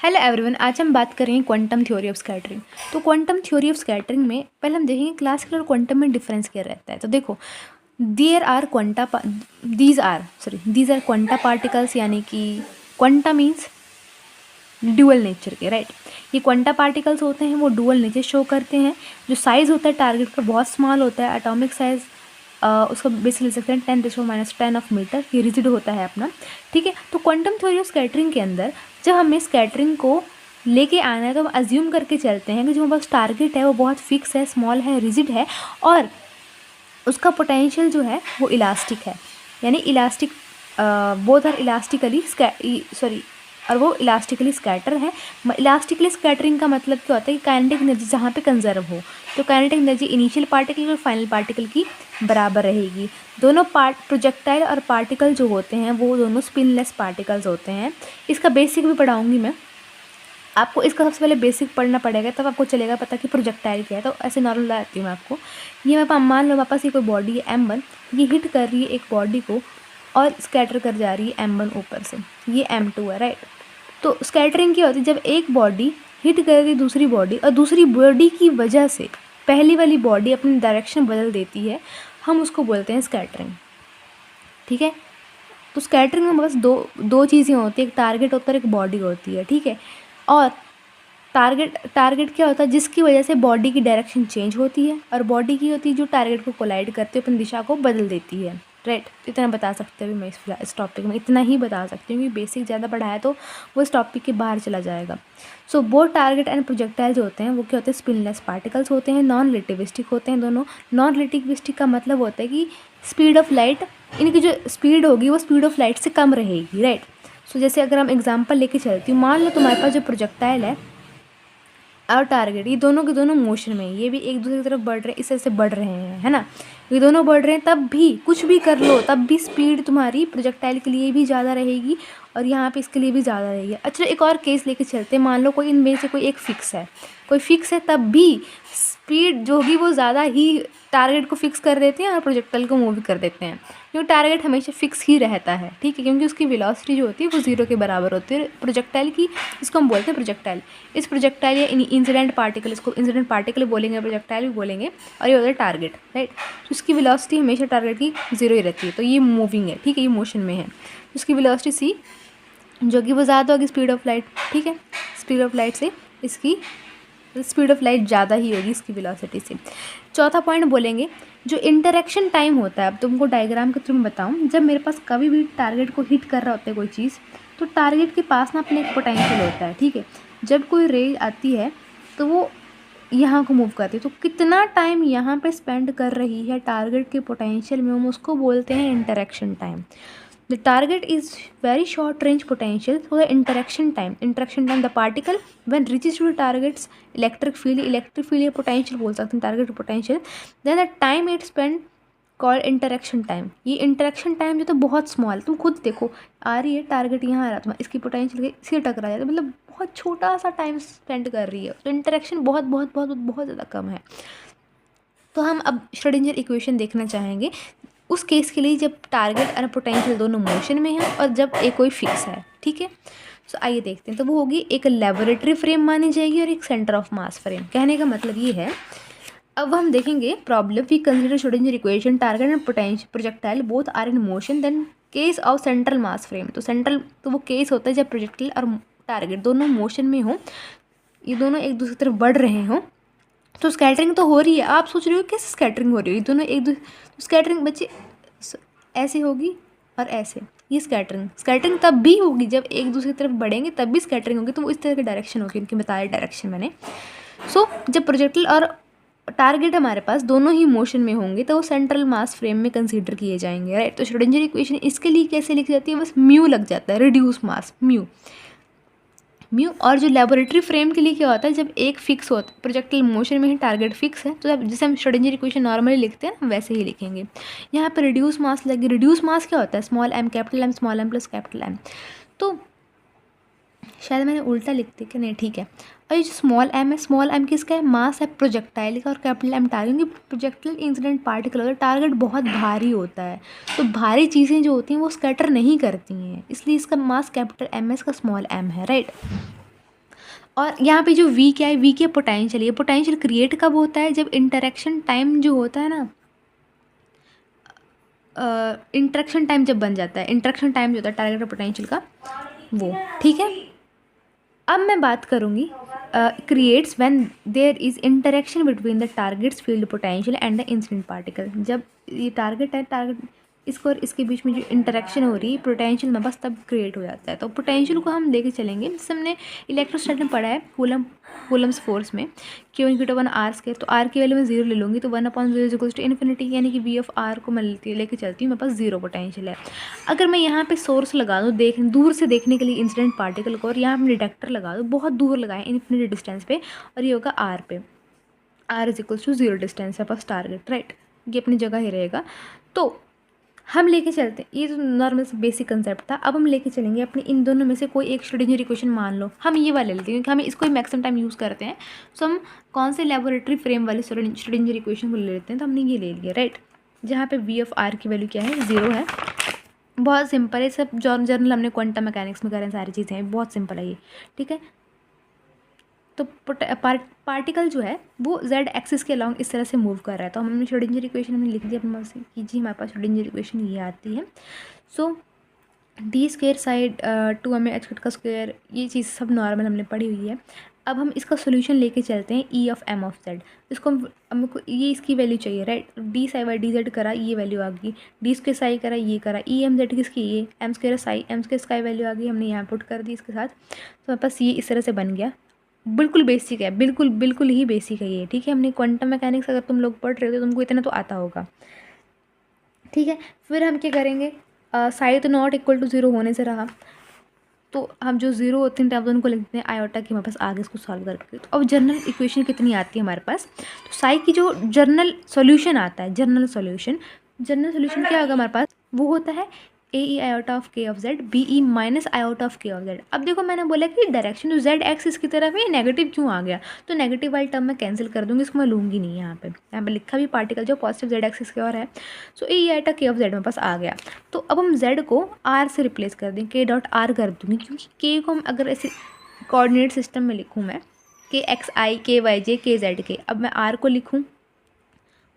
Hello everyone, आज हम बात करेंगे क्वांटम थ्योरी ऑफ स्कैटरिंग। तो क्वांटम थ्योरी ऑफ स्कैटरिंग में पहले हम देखेंगे क्लासिकल और क्वांटम में डिफरेंस क्या रहता है। तो देखो, दीज आर क्वांटा पार्टिकल्स, यानी कि क्वांटा मीन्स ड्यूअल नेचर के, राइट। ये क्वांटा पार्टिकल्स होते हैं, वो डुअल नेचर शो करते हैं। जो साइज़ होता है टारगेट का बहुत स्मॉल होता है, एटॉमिक साइज उसको बेसिकली लिख सकते हैं 10⁻10 ऑफ मीटर। ये रिजिड होता है अपना, ठीक है। तो क्वांटम थ्योरी ऑफ स्कैटरिंग के अंदर जब हमें स्कैटरिंग को लेके आना है तो हम अज्यूम करके चलते हैं कि जो हमारा टारगेट है वो बहुत फिक्स है, स्मॉल है, रिजिड है, और उसका पोटेंशियल जो है वो इलास्टिक है, यानी इलास्टिक बोथ आर इलास्टिकली और वो इलास्टिकली स्कैटर है। इलास्टिकली स्कैटरिंग का मतलब क्या होता है कि काइनेटिक एनर्जी जहाँ पे कंजर्व हो, तो काइनेटिक एनर्जी इनिशियल पार्टिकल और फाइनल पार्टिकल की बराबर रहेगी। दोनों प्रोजेक्टाइल और पार्टिकल जो होते हैं वो दोनों स्पिनलेस पार्टिकल्स होते हैं। इसका बेसिक भी पढ़ाऊँगी मैं आपको। इसका सबसे पहले बेसिक पढ़ना पड़ेगा, तब आपको चलेगा पता कि प्रोजेक्टाइल क्या है। तो ऐसे नॉर्मल बताती हूँ मैं आपको। ये मेरे पास, मान लो मेरे पास ये कोई बॉडी है M1, ये हिट कर रही है एक बॉडी को और स्कैटर कर जा रही है M1 ऊपर से, ये M2 है, राइट। तो स्कैटरिंग क्या होती है, जब एक बॉडी हिट कर रही है दूसरी बॉडी और दूसरी बॉडी की वजह से पहली वाली बॉडी अपनी डायरेक्शन बदल देती है, हम उसको बोलते हैं स्कैटरिंग, ठीक है। तो स्कैटरिंग में बस दो चीज़ें होती है, एक टारगेट होता है, एक बॉडी होती है, ठीक है। और टारगेट क्या होता है, जिसकी वजह से बॉडी की डायरेक्शन चेंज होती है, और बॉडी की होती है जो टारगेट को कोलाइड करते हुए अपनी दिशा को बदल देती है, राइट। इतना बता सकते हैं मैं इस टॉपिक में, इतना ही बता सकती हूँ, क्योंकि बेसिक ज़्यादा पढ़ाया तो वो इस टॉपिक के बाहर चला जाएगा। So both target and projectile जो होते हैं वो क्या होते हैं, स्पिनलेस पार्टिकल्स होते हैं, नॉन रिलेटिविस्टिक होते हैं दोनों। नॉन रिलेटिविस्टिक का मतलब होता है कि स्पीड ऑफ लाइट, इनकी जो स्पीड होगी वो स्पीड ऑफ लाइट से कम रहेगी, राइट। सो जैसे अगर हम एग्जाम्पल लेके चलती हूँ, मान लो तुम्हारे पास जो प्रोजेक्टाइल है और टारगेट, ये दोनों के दोनों मोशन में, ये भी एक दूसरे की तरफ बढ़ रहे हैं, इस तरह से बढ़ रहे हैं, है ना। ये दोनों बढ़ रहे हैं, तब भी कुछ भी कर लो तब भी स्पीड तुम्हारी प्रोजेक्टाइल के लिए भी ज़्यादा रहेगी और यहाँ पे इसके लिए भी ज़्यादा रहेगी। अच्छा, एक और केस लेके चलते हैं। मान लो कोई इनमें से कोई एक फिक्स है, तब भी स्पीड जो होगी वो ज़्यादा ही टारगेट को फिक्स कर देते हैं और प्रोजेक्टाइल को मूव कर देते हैं, क्योंकि टारगेट हमेशा फिक्स ही रहता है, ठीक है, क्योंकि उसकी वेलोसिटी जो होती है वो 0 के बराबर होती है प्रोजेक्टाइल की। इसको हम बोलते हैं प्रोजेक्टाइल। इस प्रोजेक्टाइल या इंसिडेंट पार्टिकल, इसको इंसिडेंट पार्टिकल बोलेंगे, प्रोजेक्टाइल भी बोलेंगे, और ये होता है टारगेट, राइट। तो उसकी वेलोसिटी हमेशा टारगेट की 0 ही रहती है, तो ये मूविंग है, ठीक है, ये मोशन में है। उसकी वेलोसिटी c जो कि वो ज़्यादा होगी स्पीड ऑफ लाइट, ठीक है। स्पीड ऑफ लाइट से इसकी स्पीड ऑफ लाइट ज़्यादा ही होगी इसकी वेलोसिटी से। चौथा पॉइंट बोलेंगे, जो इंटरेक्शन टाइम होता है। अब तुमको डायग्राम के थ्रू मैं बताऊँ, जब मेरे पास कभी भी टारगेट को हिट कर रहा होता है कोई चीज़, तो टारगेट के पास ना अपने एक पोटेंशियल होता है, ठीक है। जब कोई रे आती है तो वो यहाँ को मूव करती है, तो कितना टाइम यहाँ पे स्पेंड कर रही है टारगेट के पोटेंशियल में, हम उसको बोलते हैं interaction time. The target is very short range potential, so the interaction time, the particle when reaches to the target's electric field या potential बोल सकते हैं, target potential, then the time it spend called interaction time। ये interaction time जो तो बहुत small, तुम खुद देखो, आ रही है टारगेट यहाँ आ रहा है, इसकी पोटेंशियल इसी टकरा जाता है, मतलब बहुत छोटा सा टाइम स्पेंड कर रही है, तो इंटरेक्शन बहुत बहुत बहुत बहुत ज़्यादा कम है। तो हम अब श्रोडिंगर इक्वेशन देखना चाहेंगे उस केस के लिए जब टारगेट और पोटेंशियल दोनों मोशन में है और जब एक कोई फिक्स है, ठीक है। सो आइए देखते हैं। तो वो होगी एक लेबोरेटरी फ्रेम मानी जाएगी और एक सेंटर ऑफ मास फ्रेम। कहने का मतलब ये है, अब हम देखेंगे problem, we consider Schrodinger equation, target and potential projectile both are in motion, then case of central mass frame. तो वो केस होता है जब प्रोजेक्टाइल और टारगेट दोनों मोशन में हो, ये दोनों एक दूसरे की तरफ बढ़ रहे हों, तो स्कैटरिंग तो हो रही है। आप सोच रहे हो कैसे स्कैटरिंग हो रही है, दोनों एक दूसरे, स्कैटरिंग बच्चे ऐसे होगी और ऐसे, ये स्कैटरिंग तब भी होगी जब एक दूसरे की तरफ बढ़ेंगे, तब भी स्कैटरिंग होगी। तो वो इस तरह की डायरेक्शन होगी, इनकी बताया डायरेक्शन मैंने। सो जब प्रोजेक्टाइल और टारगेट हमारे पास दोनों ही मोशन में होंगे तो वो सेंट्रल मास फ्रेम में कंसीडर किए जाएंगे, राइट। तो श्रोडिंगर इक्वेशन इसके लिए कैसे लिखी जाती है, बस म्यू लग जाता है, रिड्यूस मास म्यू। और जो लेबोरेटरी फ्रेम के लिए क्या होता है, जब एक फिक्स होता है, प्रोजेक्टाइल मोशन में ही टारगेट फिक्स है, तो जैसे हम श्रोडिंगर इक्वेशन नॉर्मली लिखते हैं ना, वैसे ही लिखेंगे। यहाँ पर रिड्यूस मास लगे। रिड्यूस मास क्या होता है, small m capital M small m plus capital M। तो शायद मैंने उल्टा लिख दिया कि नहीं, ठीक है। और ये जो स्मॉल m है, स्मॉल m किसका है, मास है प्रोजेक्टाइल का, और कैपिटल M टारगेट, क्योंकि प्रोजेक्टाइल इंसिडेंट पार्टिकल होता है, टारगेट बहुत भारी होता है, तो भारी चीज़ें जो होती हैं वो स्कैटर नहीं करती हैं, इसलिए इसका मास कैपिटल M है, इसका स्मॉल m है, राइट। और यहाँ पे जो वी क्या है, वी क्या पोटेंशियल, ये पोटेंशियल क्रिएट कब होता है, जब इंटरेक्शन टाइम जो होता है ना, इंटरेक्शन टाइम जब बन जाता है, इंटरेक्शन टाइम जो होता है टारगेट और पोटेंशियल का, वो ठीक है। अब मैं बात करूँगी creates when there is interaction between the targets field potential and the incident particle. जब ये टारगेट है, टारगेट इसको और इसके बीच में जो इंटरेक्शन हो रही है पोटेंशियल में, बस तब क्रिएट हो जाता है। तो पोटेंशियल को हम लेके चलेंगे, जैसे हमने इलेक्ट्रोस्टैटिक में पढ़ा है कूलम्स फोर्स में, q equal to 1 r square, तो आर की वैल्यू मैं 0 ले लूँगी, तो 1/0 इक्वल्स टू इन्फिनिटी, यानी कि वी ऑफ आर को मैं लेके चलती हूँ, मेरे पास 0 पोटेंशियल है। अगर मैं यहाँ पे सोर्स लगा दूँ, दूर से देखने के लिए इंसिडेंट पार्टिकल को, और यहाँ पे डिटेक्टर लगा दूँ, बहुत दूर लगाएं इन्फिनिटी डिस्टेंस पे, और ये होगा आर पे, r is equals to 0 distance है पास टारगेट, राइट, ये अपनी जगह ही रहेगा। तो हम लेके चलते हैं, ये तो नॉर्मल से बेसिक कंसेप्ट था। अब हम लेके चलेंगे अपने इन दोनों में से कोई एक श्रोडिंगर इक्वेशन, मान लो हम ये वाले लेते हैं क्योंकि हम इसको ही मैक्सिमम टाइम यूज़ करते हैं। सो हम कौन से लेबोरेटरी फ्रेम वाले श्रोडिंगर इक्वेशन को ले लेते हैं, तो हमने ये ले लिया, राइट, जहाँ पे वी ऑफ आर की वैल्यू क्या है, 0 है। बहुत सिंपल है, सब जर्नल हमने क्वांटम मैकेनिक्स में करें, सारी चीज़ें हैं, बहुत सिंपल है ये, ठीक है। तो पार्टिकल जो है वो जेड एक्सिस के अलॉन्ग इस तरह से मूव कर रहा है, तो हमने श्रोडिंगर इक्वेशन हमने लिख दिया अपने पास कीजिए, हमारे पास श्रोडिंगर इक्वेशन ये आती है। सो डी स्क्वायर साइड 2 हमें एच का स्क्वायर, ये चीज़ सब नॉर्मल हमने पढ़ी हुई है। अब हम इसका सोल्यूशन लेके चलते हैं e of m of z, इसको हमको ये इसकी वैल्यू चाहिए, right, d psi by d z करा, ये वैल्यू आ गई, डी स्क्वायर साई करा, ये करा, ई एम जेड किसकी, ये M square psi, M square psi value आ गई, हमने यहाँ पुट कर दी इसके साथ, तो हमारे पास ये इस तरह से बन गया। बिल्कुल बेसिक है, बिल्कुल बिल्कुल ही बेसिक है ये, ठीक है। हमने क्वांटम मैकेनिक्स अगर तुम लोग पढ़ रहे हो तो तुमको इतना तो आता होगा, ठीक है। फिर हम क्या करेंगे, साई तो नॉट इक्वल टू 0 होने से रहा, तो हम जो 0 होते हैं तब उनको लिखते हैं आयोटा की, हमारे पास आगे इसको सॉल्व करके। तो अब जनरल इक्वेशन कितनी आती है हमारे पास, तो साई की जो जनरल सॉल्यूशन आता है, जनरल सॉल्यूशन क्या होगा हमारे पास, वो होता है A e iota of k of z B e minus iota of k of z. अब देखो मैंने बोला कि डायरेक्शन जो जेड एक्सिस की तरफ है, नेगेटिव क्यों आ गया, तो नेगेटिव वाली टर्म मैं कैंसिल कर दूंगी, इसको मैं लूँगी नहीं। यहाँ पे लिखा भी पार्टिकल जो पॉजिटिव जेड एक्सिस की ओर है, सो ए ई आयोटा के ऑफ जेड मेरे पास आ गया। तो अब हम जेड को आर से रिप्लेस कर दें, के डॉट आर कर दूँगी, क्योंकि के को हम अगर ऐसे कोऑर्डिनेट सिस्टम में लिखूँ मैं, के एक्स आई के वाई जे के जेड के, अब मैं आर को लिखूँ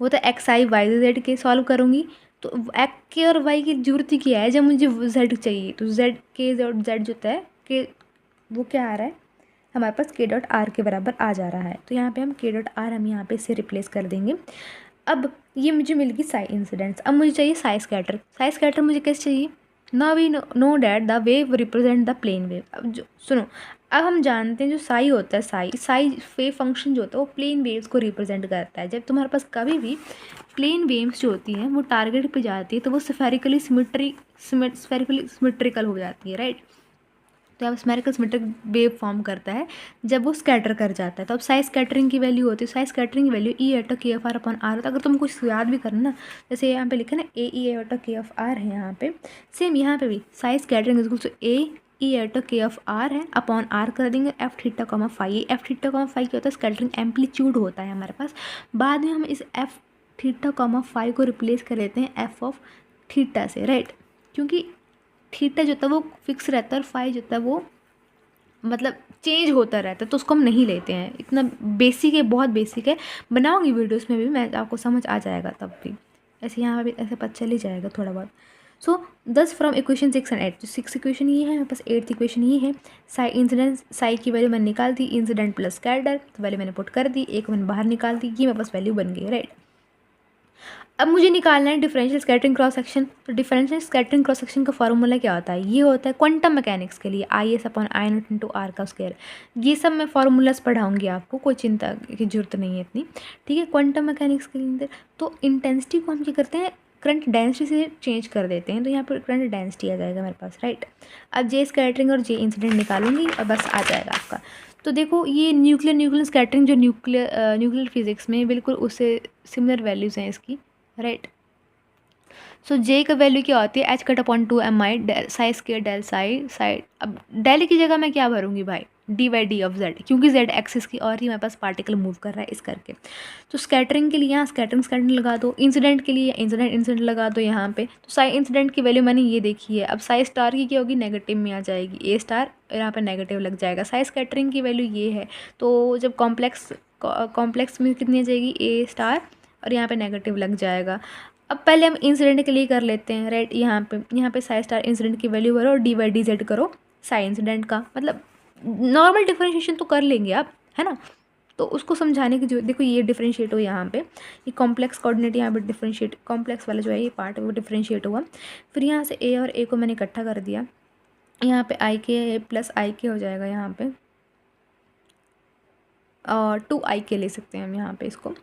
वो तो एक्स आई वाई जेड के सॉल्व करूँगी, तो एक्स के और वाई की जरूरत ही क्या है, जब मुझे जेड चाहिए, तो जेड के जेड जो है के वो क्या आ रहा है हमारे पास, के डॉट आर के बराबर आ जा रहा है। तो यहाँ पे हम के डॉट आर हम यहाँ पे इससे रिप्लेस कर देंगे। अब ये मुझे मिल गई साई इंसिडेंट्स। अब मुझे चाहिए साई स्कैटर। साई स्कैटर मुझे कैसे चाहिए, now we know that the wave represent the plane wave. अब जो सुनो, अब हम जानते हैं जो साई होता है, साई वेव फंक्शन जो होता है वो प्लेन वेव्स को रिप्रेजेंट करता है। जब तुम्हारे पास कभी भी प्लेन वेव्स जो होती हैं वो टारगेट पे जाती है तो वो स्फेरिकली सिमेट्रिकल हो जाती है, राइट। तो अब स्फेरिकल सिमेट्रिक वेव फॉर्म करता है जब वो स्कैटर कर जाता है। तो अब साइज स्कैटरिंग की वैल्यू होती है, साइज स्कैटरिंग की value E at k f are upon are होता है। अगर तुम कुछ याद भी करना ना, जैसे यहाँ पे लिखा ना A e at k f r है, यहाँ पे सेम यहाँ पे भी size scattering is to A e at k f r है अपॉन आर कर देंगे एफ थीटा कॉमा फाई। ये एफ थीटा कॉमा फाई क्या होता है, स्कैटरिंग एम्पलीट्यूड होता है हमारे पास। बाद में हम इस एफ थीटा कॉमा फाई को रिप्लेस कर लेते हैं एफ ऑफ थीटा से, राइट, क्योंकि थीटा जो था वो फिक्स रहता है और फाई जो था वो मतलब चेंज होता रहता है, तो उसको हम नहीं लेते हैं। इतना बेसिक है, बहुत बेसिक है, बनाऊंगी वीडियोस में भी, मैं आपको समझ आ जाएगा तब भी, ऐसे यहाँ भी ऐसे पता चल ही जाएगा थोड़ा बहुत। सो 10 फ्रॉम इक्वेशन 6 एंड 8, जो 6 इक्वेशन ये है, मेरे पास 8th इक्वेशन ये है। साई इंसिडेंट, साई की वैल्यू मैंने निकाल दी, इंसिडेंट प्लस स्कैटर तो वैल्यू मैंने पुट कर दी, एक मैंने बाहर निकाल दी, ये मेरे पास वैल्यू बन गई, राइट। अब मुझे निकालना है डिफरेंशियल स्कैटरिंग क्रॉस सेक्शन। तो डिफरेंशियल स्कैटरिंग क्रॉस सेक्शन का फॉर्मूला क्या होता है, ये होता है क्वांटम मैकेनिक्स के लिए I s upon I naught into r का स्क्वायर। ये सब मैं फार्मूलाज पढ़ाऊंगी आपको, कोई चिंता की जरूरत नहीं है इतनी, ठीक है। क्वांटम मैकेनिक्स के अंदर तो इंटेंसिटी को हम क्या करते हैं, करंट डेंसिटी से चेंज कर देते हैं, तो यहाँ पर करंट डेंसिटी आ जाएगा मेरे पास, राइट। अब जे स्कैटरिंग और जे इंसिडेंट निकालूंगी और बस आ जाएगा आपका। तो देखो ये न्यूक्लियर स्कैटरिंग जो न्यूक्लियर फिजिक्स में बिल्कुल उससे सिमिलर वैल्यूज़ हैं इसकी, राइट। सो जे का वैल्यू क्या होती है, H cut upon 2 M I psi square del psi side. अब डेल की जगह मैं क्या भरूंगी भाई, D by D of Z, क्योंकि जेड एक्सिस की और ही हमारे पास पार्टिकल मूव कर रहा है इस करके। तो स्कैटरिंग के लिए यहाँ स्कैटरिंग लगा दो, इंसिडेंट के लिए इंसिडेंट लगा दो यहाँ पे। तो साई इंसिडेंट की वैल्यू मैंने ये देखी है। अब साई स्टार की क्या होगी, नेगेटिव में आ जाएगी, ए स्टार यहाँ पे नेगेटिव लग जाएगा। साई स्कैटरिंग की वैल्यू ये है, तो जब कॉम्प्लेक्स में कितनी आ जाएगी, ए स्टार, और यहाँ पे नेगेटिव लग जाएगा। अब पहले हम इंसिडेंट के लिए कर लेते हैं, राइट। यहाँ पे साई स्टार इंसिडेंट की वैल्यू करो और डी बाई डी जेड करो साई इंसिडेंट का, मतलब नॉर्मल डिफरेंशिएशन तो कर लेंगे आप, है ना। तो उसको समझाने की जो, देखो ये डिफरेंशिएट हो यहाँ पे, ये कॉम्प्लेक्स कोऑर्डिनेट यहाँ पे डिफरेंशिएट, कॉम्प्लेक्स वाला जो है ये पार्ट है वो डिफरेंशिएट हुआ। फिर यहाँ से ए और ए को मैंने इकट्ठा कर दिया, यहाँ पे आई के प्लस आई के हो जाएगा यहाँ पे, और 2i के ले सकते हैं हम यहाँ पे इसको।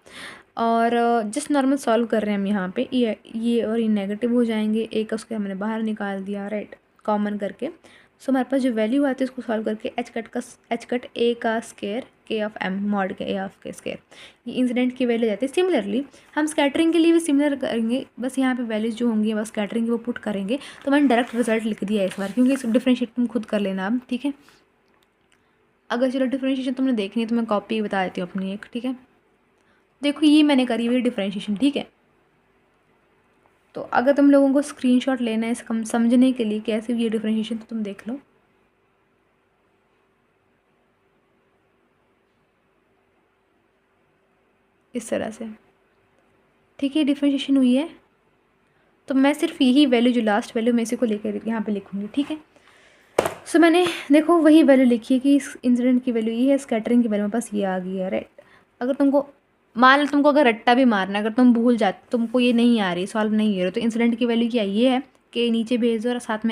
और जस्ट नॉर्मल सॉल्व कर रहे हैं हम यहाँ पे, ये और ये नेगेटिव हो जाएंगे, ए का उसके हमने बाहर निकाल दिया, राइट, कॉमन करके। सो हमारे पास जो वैल्यू आती है उसको सॉल्व करके एच कट ए का स्केयर के ऑफ एम मॉड के ए ऑफ के स्केयर, ये इंसिडेंट की वैल्यू जाती है। सिमिलरली हम स्कैटरिंग के लिए भी सिमिलर करेंगे, बस यहाँ पे वैल्यूज जो होंगी बस स्कैटरिंग की वो पुट करेंगे। तो मैंने डायरेक्ट रिजल्ट लिख दिया इस बार, क्योंकि इसको डिफरेंशिएट तुम खुद कर लेना अब, ठीक है। अगर चलो डिफरेंशिएशन तुमने देखनी है तो मैं कॉपी बता देती हूँ अपनी एक, ठीक है। देखो ये मैंने करी हुई डिफरेंशिएशन, ठीक है। तो अगर तुम लोगों को स्क्रीनशॉट लेना है इसका समझने के लिए कैसे हुई ये डिफरेंशिएशन, तो तुम देख लो। इस तरह से, ठीक है, डिफरेंशिएशन हुई है। तो मैं सिर्फ यही वैल्यू, जो लास्ट वैल्यू मैं इसी को लेकर यहाँ पे लिखूँगी, ठीक है। सो मैंने देखो वही वैल्यू लिखी है कि इस इंसिडेंट की वैल्यू ये है, स्कैटरिंग की वैल्यू मेरे पास ये आ गई है, राइट। अगर तुमको मान लो तुमको अगर रट्टा भी मारना है, अगर तुम भूल जाते, तुमको ये नहीं आ रही, सॉल्व नहीं हो रही, तो इंसिडेंट की वैल्यू क्या ये है कि नीचे भेज दो और साथ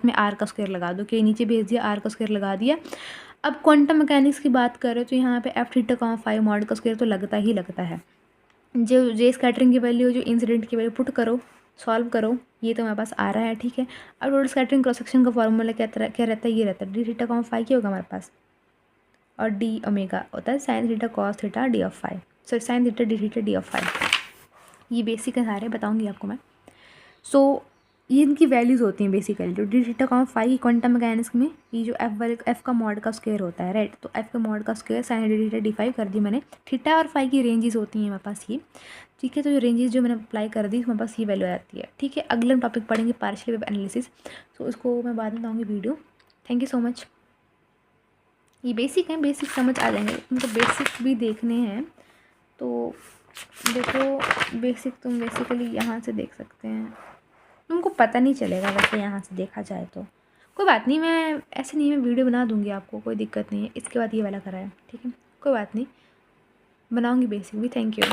में आर का स्क्वायर लगा दो, कि नीचे भेज दिया, आर का स्क्वायर लगा दिया। अब क्वांटम मैकेनिक्स की बात करें तो यहाँ पे F theta comma five mod का स्क्वायर तो लगता ही लगता है। जो जे स्कैटरिंग की वैल्यू, जो इंसिडेंट की वैल्यू पुट करो, सॉल्व करो, ये तो हमारे पास आ रहा है, ठीक है। अब टोटल स्कैटरिंग क्रॉस सेक्शन का फॉर्मूला क्या रहता है, ये रहता है डी थीटा कॉमा फाइव, क्या होगा हमारे पास, और डी ओमेगा होता है sine theta cos theta D of five, sorry sine theta D theta D of five. ये बेसिक है, सारे बताऊंगी आपको मैं। सो ये इनकी वैल्यूज़ होती हैं बेसिकली, जो डी थीटा कॉमा फाइव की क्वांटम मैकेनिक्स में ये जो एफ का मॉड का स्क्वायर होता है, राइट। तो एफ का मॉड का square sine D theta D five कर दी मैंने। थीटा और फाइव की रेंजेस होती हैं हमारे पास ये, ठीक है। तो जो रेंजेस जो मैंने अप्लाई कर दी हमारे पास ये वैल्यू आती है, ठीक है। अगले हम टॉपिक पढ़ेंगे पार्शियल वेव एनालिसिस, तो उसको मैं बाद में बताऊँगी video. Thank you so much. ये बेसिक है, बेसिक समझ आ जाएंगे, मतलब बेसिक भी देखने हैं तो देखो, बेसिक तुम बेसिकली यहाँ से देख सकते हैं, तुमको पता नहीं चलेगा वैसे यहाँ से देखा जाए तो। कोई बात नहीं, मैं ऐसे नहीं, मैं वीडियो बना दूँगी आपको, कोई दिक्कत नहीं है। इसके बाद ये वाला करा है, ठीक है, कोई बात नहीं, बनाऊँगी बेसिक भी। Thank you.